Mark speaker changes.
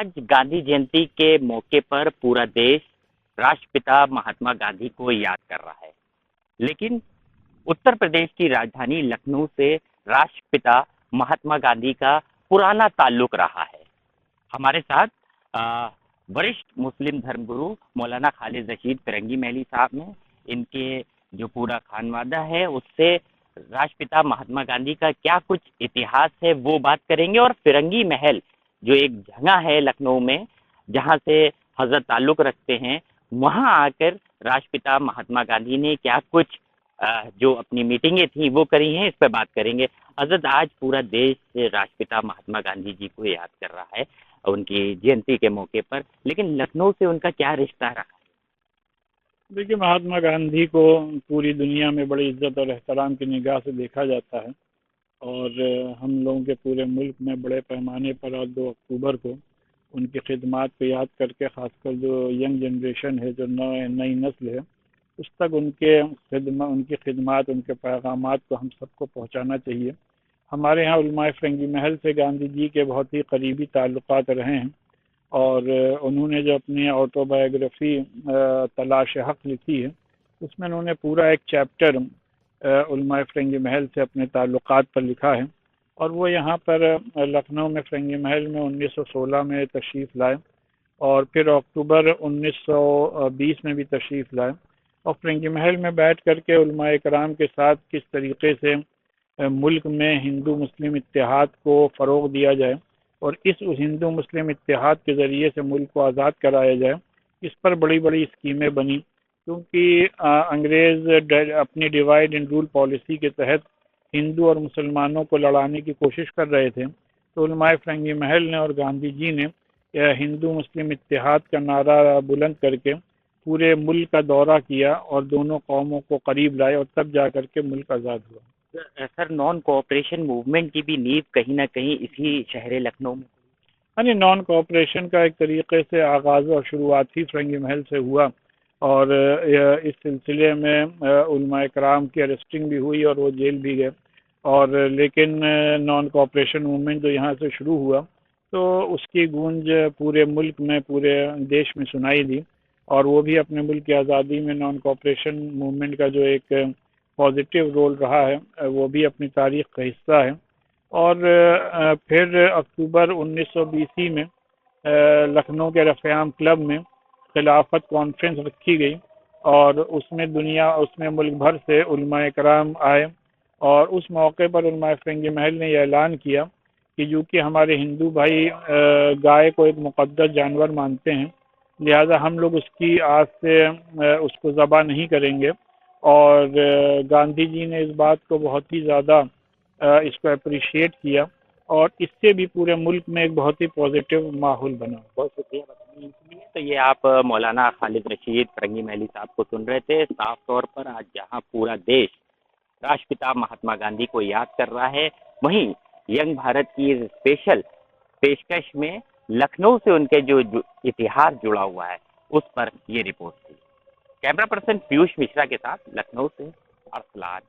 Speaker 1: आज गांधी जयंती के मौके पर पूरा देश राष्ट्रपिता महात्मा गांधी को याद कर रहा है, लेकिन उत्तर प्रदेश की राजधानी लखनऊ से राष्ट्रपिता महात्मा गांधी का पुराना ताल्लुक रहा है। हमारे साथ वरिष्ठ मुस्लिम धर्मगुरु मौलाना खालिद रशीद फिरंगी महली साहब हैं। इनके जो पूरा खानवादा है उससे राष्ट्रपिता महात्मा गांधी का क्या कुछ इतिहास है वो बात करेंगे, और फिरंगी महल जो एक जगह है लखनऊ में जहां से हजरत ताल्लुक रखते हैं, वहां आकर राष्ट्रपिता महात्मा गांधी ने क्या कुछ जो अपनी मीटिंगें थी वो करी हैं, इस पर बात करेंगे। हजरत, आज पूरा देश राष्ट्रपिता महात्मा गांधी जी को याद कर रहा है उनकी जयंती के मौके पर, लेकिन लखनऊ से उनका क्या रिश्ता रहा?
Speaker 2: देखिए, महात्मा गांधी को पूरी दुनिया में बड़ी इज्जत और एहतराम की निगाह से देखा जाता है, और हम लोगों के पूरे मुल्क में बड़े पैमाने पर आज 2 अक्टूबर को उनकी खिदमात को याद करके, ख़ासकर जो यंग जनरेशन है, जो नई नस्ल है, उस तक उनकी खिदमात, उनके पैगामात को हम सबको पहुंचाना चाहिए। हमारे यहाँ उलमाए फिरंगी महल से गांधी जी के बहुत ही करीबी ताल्लुकात रहे हैं, और उन्होंने जो अपनी ऑटोबायोग्राफी तलाश हक लिखी है, उसमें उन्होंने पूरा एक चैप्टर उलमाए फिरंगी महल से अपने ताल्लुकात पर लिखा है। और वो यहाँ पर लखनऊ में फिरंगी महल में 1916 में तशरीफ़ लाए, और फिर अक्टूबर 1920 में भी तशरीफ़ लाए, और फिरंगी महल में बैठ करके उलमाए कराम के साथ किस तरीके से मुल्क में हिंदू मुस्लिम इत्तेहाद को फ़रोग़ दिया जाए और इस हिंदू मुस्लिम इत्तेहाद के ज़रिए से मुल्क को आज़ाद कराया जाए, इस पर बड़ी बड़ी स्कीमें बनी। क्योंकि अंग्रेज़ अपनी डिवाइड एंड रूल पॉलिसी के तहत हिंदू और मुसलमानों को लड़ाने की कोशिश कर रहे थे, तो उलमाए फिरंगी महल ने और गांधी जी ने हिंदू मुस्लिम इत्तेहाद का नारा बुलंद करके पूरे मुल्क का दौरा किया और दोनों कौमों को करीब लाए, और तब जा कर के मुल्क आज़ाद हुआ।
Speaker 1: सर, नॉन कोऑपरेशन मूवमेंट की भी नींव कहीं ना कहीं इसी शहर लखनऊ में?
Speaker 2: यानी नॉन कोऑपरेशन का एक तरीके से आगाज़ और शुरुआत ही फिरंगी महल से हुआ, और इस सिलसिले में उलमाए कराम की अरेस्टिंग भी हुई और वो जेल भी गए। और लेकिन नॉन कोऑपरेशन मूवमेंट जो यहाँ से शुरू हुआ, तो उसकी गूंज पूरे मुल्क में, पूरे देश में सुनाई दी, और वो भी अपने मुल्क की आज़ादी में नॉन कोऑपरेशन मूवमेंट का जो एक पॉजिटिव रोल रहा है, वो भी अपनी तारीख़ का हिस्सा है। और फिर अक्टूबर 1920 में लखनऊ के रफ़ेआम क्लब में खिलाफत कॉन्फ्रेंस रखी गई, और उसमें मुल्क भर से उलमाए कराम आए, और उस मौके पर उलमाए फिरंगी महल ने यह ऐलान किया कि चूँकि हमारे हिंदू भाई गाय को एक मुक़द्दस जानवर मानते हैं, लिहाजा हम लोग उसकी आस से उसको ज़बह नहीं करेंगे। और गांधी जी ने इस बात को बहुत ही ज़्यादा इसको अप्रिशिएट किया, और इससे भी पूरे मुल्क में एक बहुत ही पॉजिटिव माहौल बना।
Speaker 1: बहुत शुक्रिया। तो ये आप मौलाना खालिद रशीद फिरंगी महली साहब को सुन रहे थे। साफ तौर पर आज जहां पूरा देश राष्ट्रपिता महात्मा गांधी को याद कर रहा है, वहीं यंग भारत की स्पेशल पेशकश में लखनऊ से उनके जो इतिहास जुड़ा हुआ है उस पर ये रिपोर्ट थी। कैमरा पर्सन पीयूष मिश्रा के साथ लखनऊ से अरसलान।